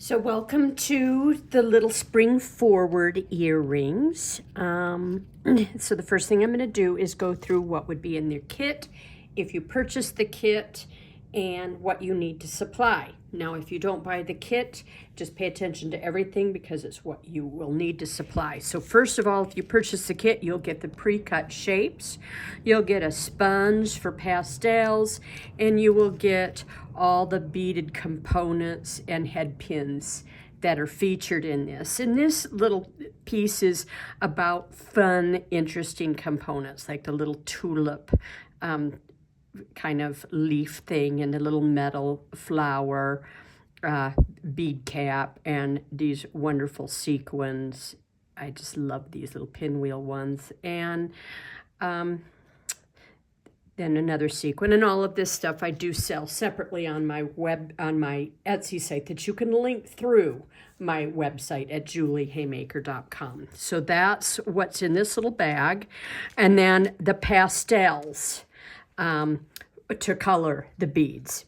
So welcome to the little spring forward earrings. So the first thing I'm going to do is go through what would be in their kit if you purchase the kit and what you need to supply. Now if you don't buy the kit, just pay attention to everything because it's what you will need to supply. So first of all, if you purchase the kit, you'll get the pre-cut shapes, you'll get a sponge for pastels, and you will get all the beaded components and head pins that are featured in this. And this little piece is about fun, interesting components, like the little tulip kind of leaf thing and a little metal flower, bead cap, and these wonderful sequins. I just love these little pinwheel ones. And then another sequin, and all of this stuff I do sell separately on my Etsy site that you can link through my website at juliehaymaker.com. So that's what's in this little bag. And then the pastels to color the beads.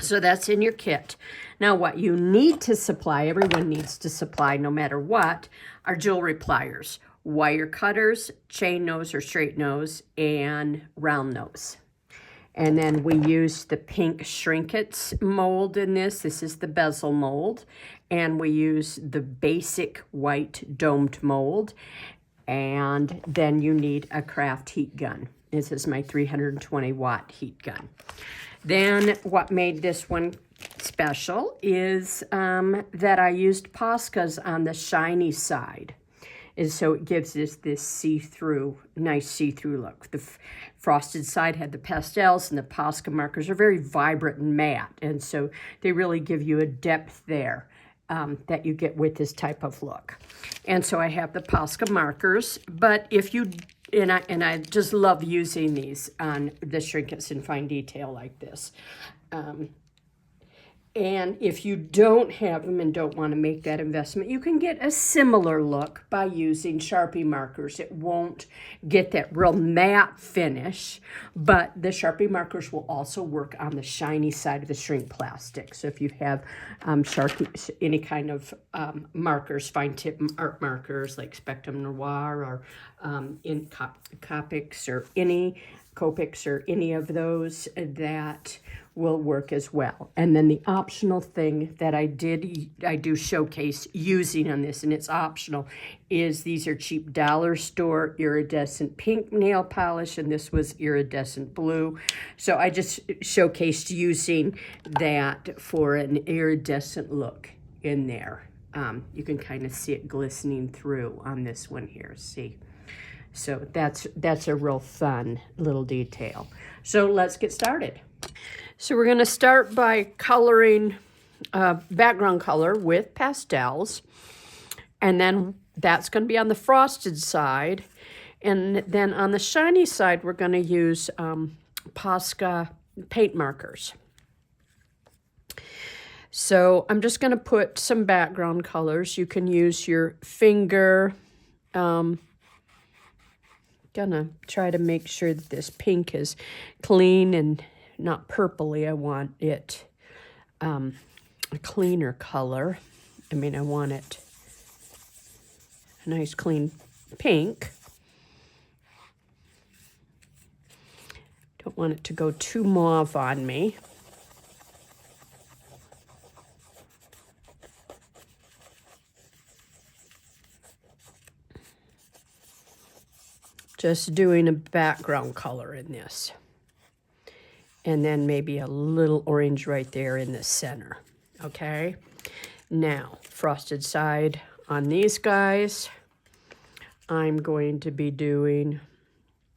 So that's in your kit. Now what you need to supply, everyone needs to supply no matter what, are jewelry pliers, wire cutters, chain nose or straight nose, and round nose. And then we use the pink Shrinkets mold in this. This is the bezel mold. And we use the basic white domed mold. And then you need a craft heat gun. This is my 320 watt heat gun. Then what made this one special is that I used Poscas on the shiny side. And so it gives us this see-through, nice see-through look. The frosted side had the pastels, and the Posca markers are very vibrant and matte. And so they really give you a depth there that you get with this type of look. And so I have the Posca markers, but if you, and I just love using these on the Shrinkets in fine detail like this. And if you don't have them and don't want to make that investment, you can get a similar look by using Sharpie markers. It won't get that real matte finish, but the Sharpie markers will also work on the shiny side of the shrink plastic. So if you have Sharpie, any kind of markers, fine tip art markers like Spectrum Noir or in Copics or any Copics or any of those, that will work as well. And then the optional thing that I do showcase using on this, and it's optional, is these are cheap dollar store iridescent pink nail polish, and this was iridescent blue. So I just showcased using that for an iridescent look in there. You can kind of see it glistening through on this one here, see? So that's a real fun little detail. So let's get started. So we're going to start by coloring background color with pastels, and then that's going to be on the frosted side, and then on the shiny side we're going to use Posca paint markers. So I'm just going to put some background colors. You can use your finger. Gonna try to make sure that this pink is clean and not purpley. I want it a cleaner color. I mean, I want it a nice clean pink. Don't want it to go too mauve on me. Just doing a background color in this. And then maybe a little orange right there in the center. Okay? Now, frosted side on these guys, I'm going to be doing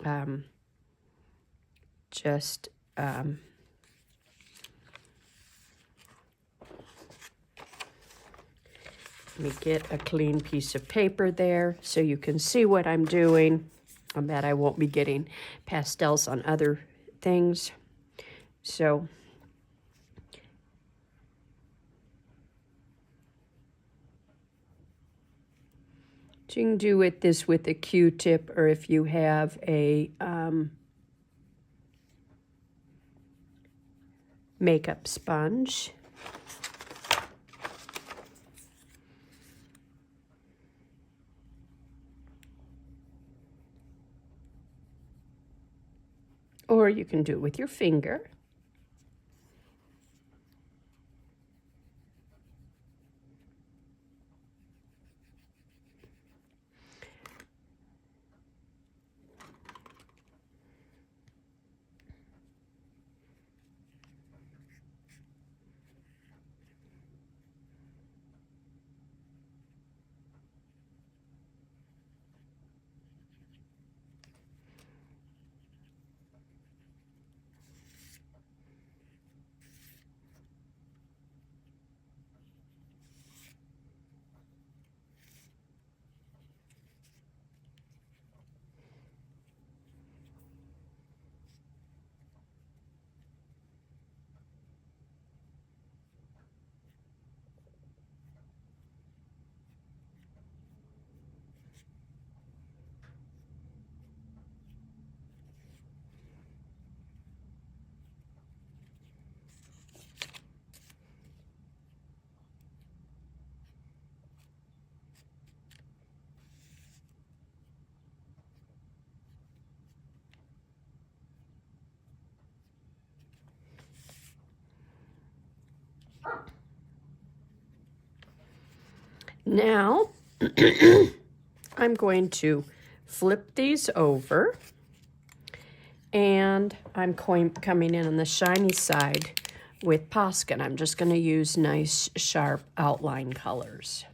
let me get a clean piece of paper there so you can see what I'm doing. I bet I won't be getting pastels on other things. So you can do this with a Q-tip, or if you have a makeup sponge. you can do it with your finger. Now, I'm going to flip these over, and I'm coming in on the shiny side with Posca. I'm just going to use nice, sharp outline colors.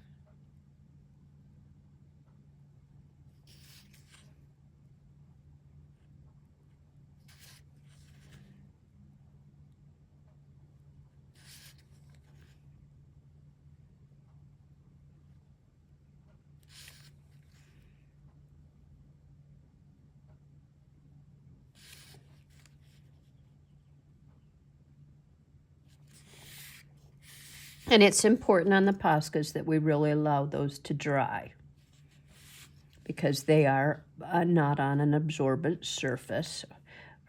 And it's important on the Poscas that we really allow those to dry, because they are not on an absorbent surface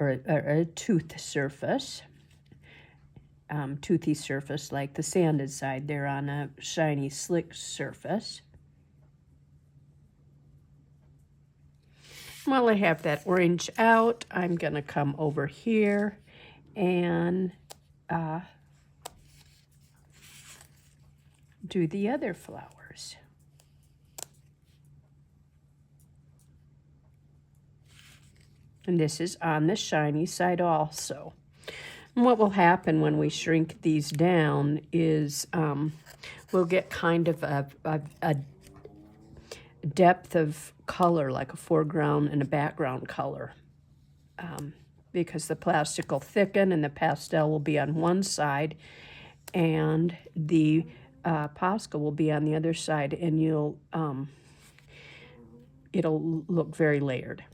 or a tooth surface, toothy surface like the sanded side. They're on a shiny, slick surface. While I have that orange out, I'm going to come over here and do the other flowers. And this is on the shiny side also. And what will happen when we shrink these down is we'll get kind of a depth of color, like a foreground and a background color, because the plastic will thicken and the pastel will be on one side and the Posca will be on the other side, and it'll look very layered.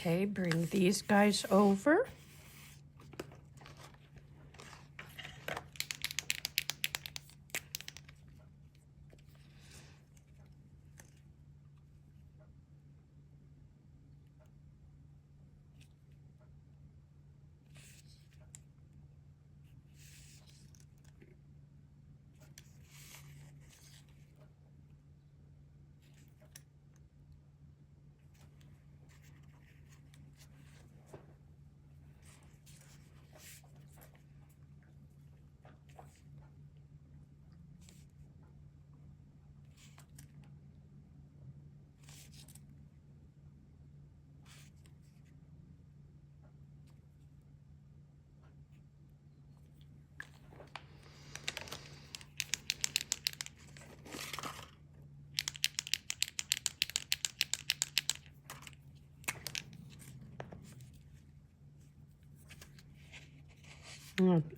Okay, bring these guys over.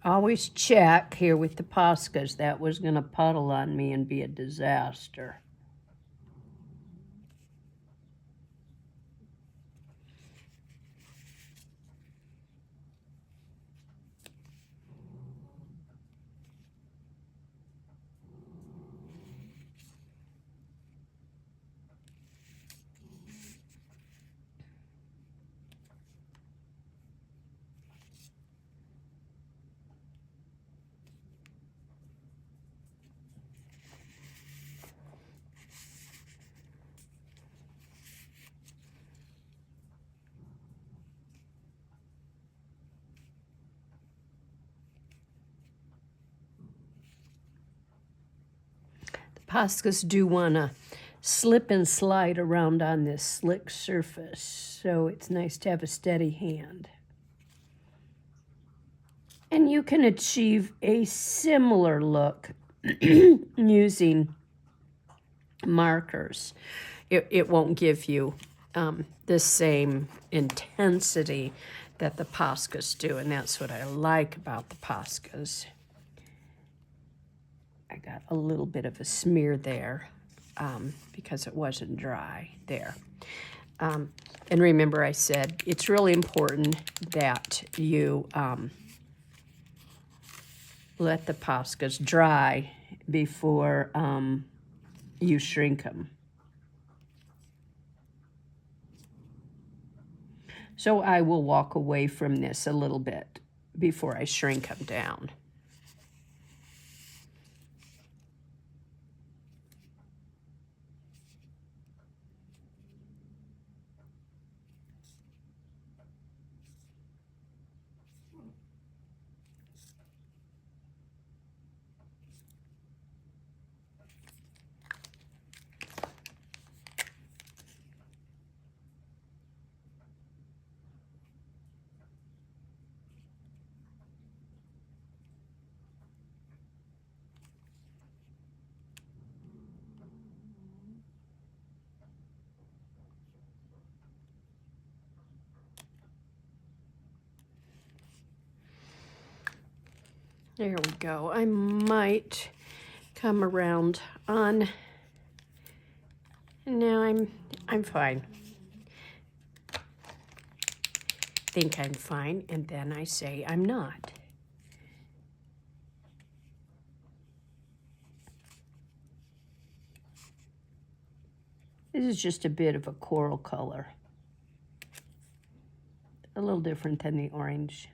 Always check here with the Poscas. That was going to puddle on me and be a disaster. Poscas do want to slip and slide around on this slick surface, so it's nice to have a steady hand. And you can achieve a similar look using markers. It won't give you the same intensity that the Poscas do, and that's what I like about the Poscas. I got a little bit of a smear there because it wasn't dry there. And remember I said it's really important that you let the Poscas dry before you shrink them. So I will walk away from this a little bit before I shrink them down. There we go. I might come around on. No, I'm fine. Think I'm fine, and then I say I'm not. This is just a bit of a coral color. A little different than the orange.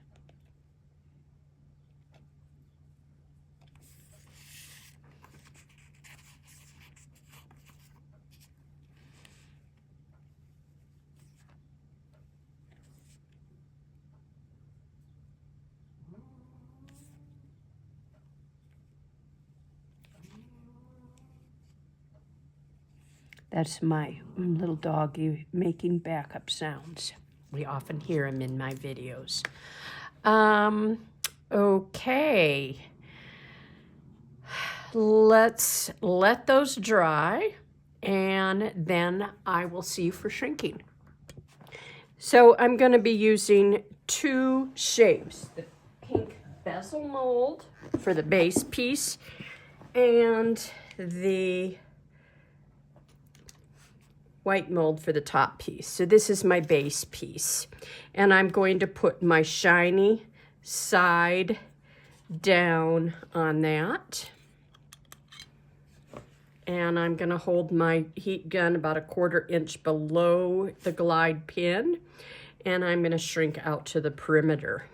That's my little doggy making backup sounds. We often hear him in my videos. Okay. Let's let those dry, and then I will see you for shrinking. So I'm going to be using two shapes. The pink bezel mold for the base piece and the white mold for the top piece. So this is my base piece. And I'm going to put my shiny side down on that. And I'm going to hold my heat gun about 1/4 inch below the glide pin. And I'm going to shrink out to the perimeter.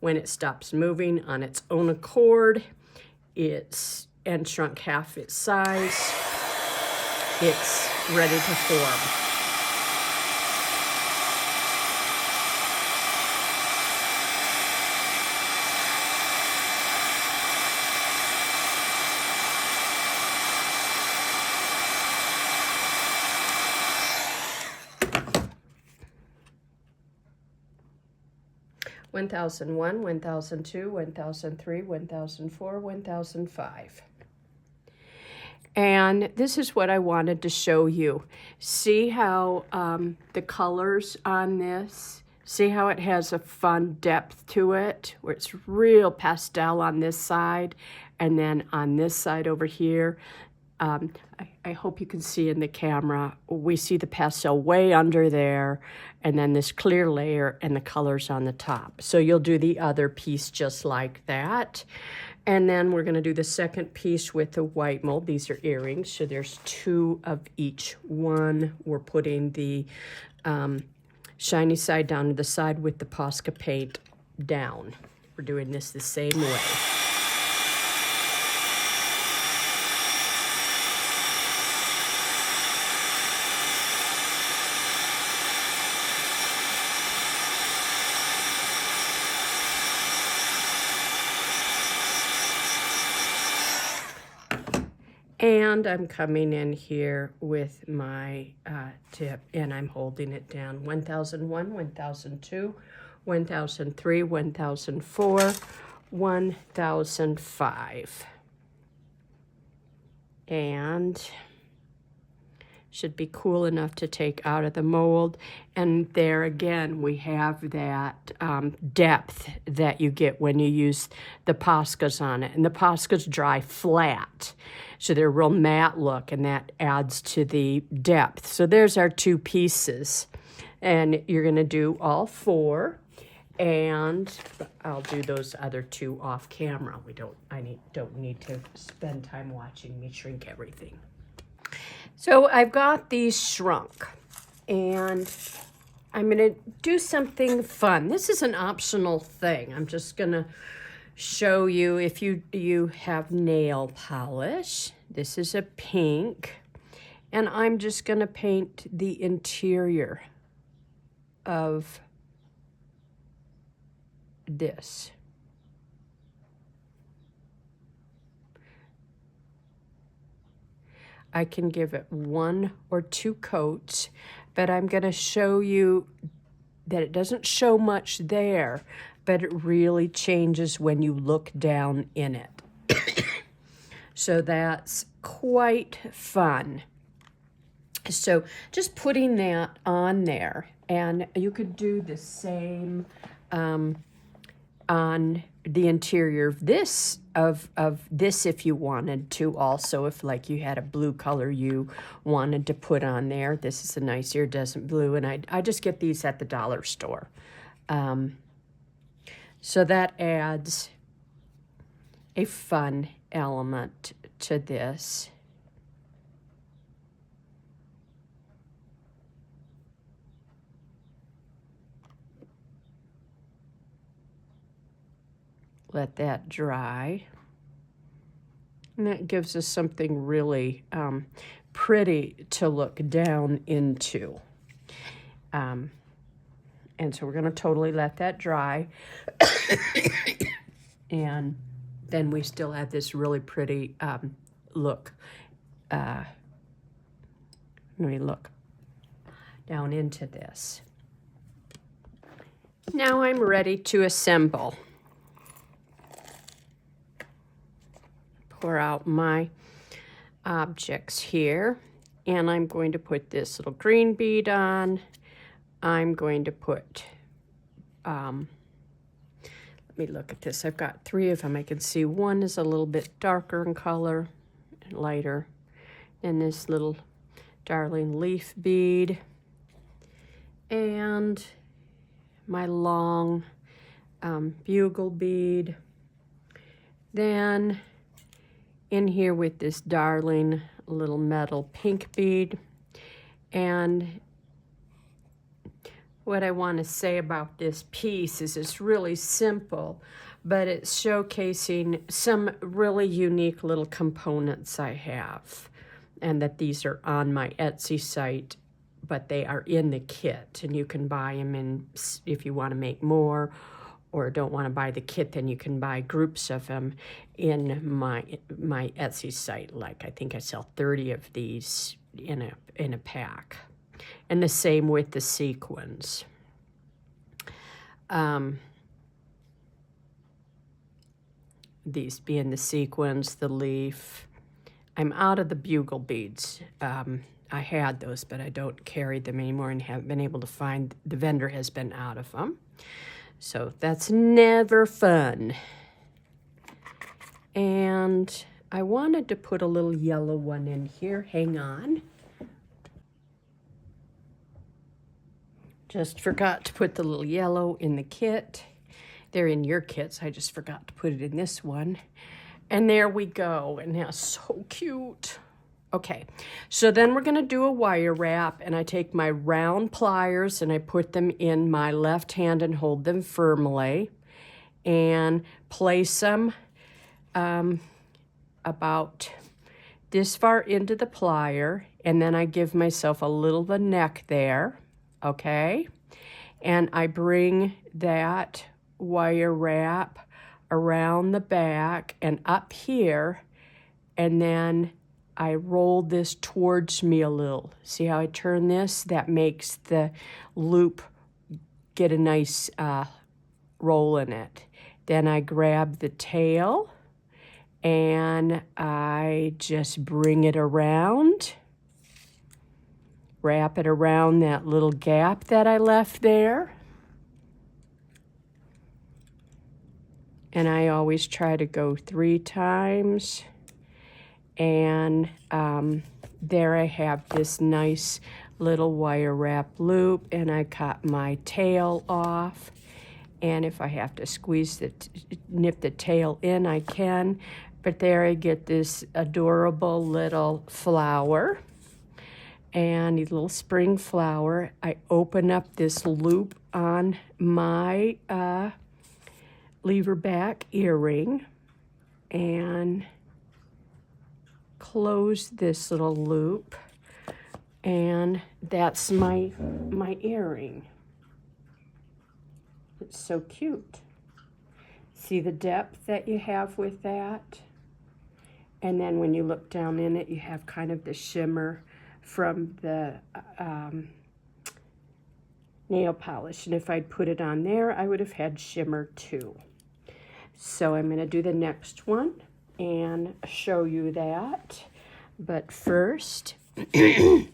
When it stops moving on its own accord, and shrunk half its size, it's ready to form. 1001, 1002, 1003, 1004, 1005. And this is what I wanted to show you. See how the colors on this See how it has a fun depth to it, where it's real pastel on this side, and then on this side over here, I hope you can see in the camera, we see the pastel way under there, and then this clear layer and the colors on the top. So you'll do the other piece just like that. And then we're gonna do the second piece with the white mold. These are earrings, so there's 2 of each one. We're putting the shiny side down to the side with the Posca paint down. We're doing this the same way. And I'm coming in here with my tip, and I'm holding it down. 1001, 1002, 1003, 1004, 1005. And should be cool enough to take out of the mold. And there again, we have that depth that you get when you use the Poscas on it. And the Poscas dry flat, so they're a real matte look, and that adds to the depth. So there's our 2 pieces. And you're gonna do all 4, and I'll do those other 2 off camera. I don't need to spend time watching me shrink everything. So I've got these shrunk, and I'm gonna do something fun. This is an optional thing. I'm just gonna show you if you have nail polish. This is a pink, and I'm just gonna paint the interior of this. I can give it 1 or 2 coats, but I'm going to show you that it doesn't show much there, but it really changes when you look down in it. So that's quite fun. So just putting that on there, and you could do the same on the interior of this if you wanted to. Also, if like you had a blue color you wanted to put on there. This is a nice iridescent blue, and I just get these at the dollar store. So that adds a fun element to this. Let that dry. And that gives us something really pretty to look down into. And so we're going to totally let that dry. And then we still have this really pretty look. Let me look down into this. Now I'm ready to assemble. Pour out my objects here, and I'm going to put this little green bead on. I'm going to put, let me look at this. I've got 3 of them. I can see one is a little bit darker in color and lighter, and this little darling leaf bead, and my long bugle bead. Then in here with this darling little metal pink bead. And what I want to say about this piece is it's really simple, but it's showcasing some really unique little components I have, and that these are on my Etsy site, but they are in the kit, and you can buy them in if you want to make more, or don't want to buy the kit, then you can buy groups of them in my Etsy site. Like I think I sell 30 of these in a pack. And the same with the sequins. These being the sequins, the leaf. I'm out of the bugle beads. I had those, but I don't carry them anymore and haven't been able to find, the vendor has been out of them. So that's never fun. And I wanted to put a little yellow one in here. Hang on. Just forgot to put the little yellow in the kit. They're in your kits. I just forgot to put it in this one. And there we go. And that's so cute. Okay, so then we're going to do a wire wrap, and I take my round pliers and I put them in my left hand and hold them firmly and place them about this far into the plier, and then I give myself a little of a neck there, okay? And I bring that wire wrap around the back and up here, and then I roll this towards me a little. See how I turn this? That makes the loop get a nice roll in it. Then I grab the tail and I just bring it around, wrap it around that little gap that I left there. And I always try to go 3 times. And there I have this nice little wire wrap loop, and I cut my tail off. And if I have to squeeze nip the tail in, I can. But there I get this adorable little flower, and a little spring flower. I open up this loop on my lever back earring and close this little loop, and that's my earring. It's so cute. See the depth that you have with that? And then when you look down in it, you have kind of the shimmer from the nail polish. And if I'd put it on there, I would have had shimmer too. So I'm going to do the next one and show you that. But first, I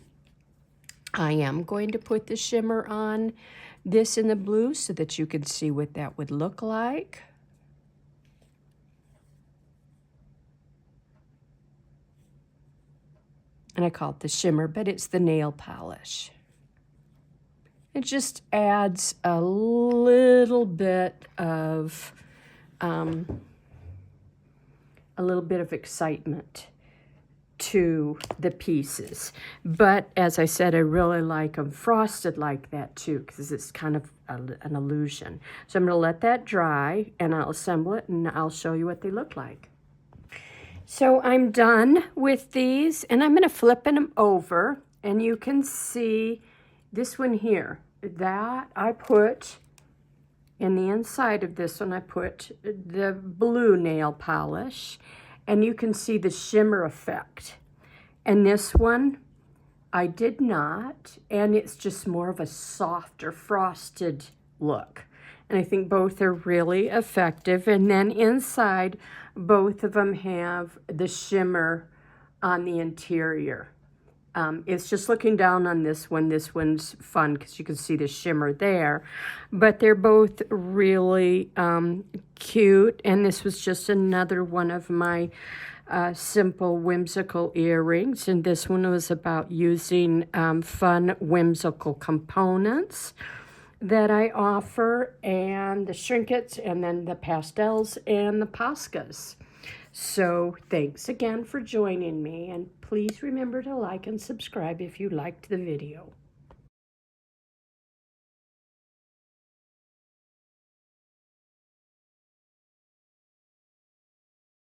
am going to put the shimmer on this in the blue so that you can see what that would look like. And I call it the shimmer, but it's the nail polish. It just adds a little bit of excitement to the pieces. But as I said, I really like them frosted like that too, because it's kind of an illusion. So I'm going to let that dry, and I'll assemble it, and I'll show you what they look like. So I'm done with these, and I'm going to flip them over, and you can see this one here. That I put in the inside of this one, I put the blue nail polish, and you can see the shimmer effect. And this one, I did not, and it's just more of a softer, frosted look. And I think both are really effective. And then inside, both of them have the shimmer on the interior. It's just looking down on this one. This one's fun because you can see the shimmer there. But they're both really cute. And this was just another one of my simple, whimsical earrings. And this one was about using fun, whimsical components that I offer, and the Shrinkets, and then the pastels and the Poscas. So thanks again for joining me, and please remember to like and subscribe if you liked the video.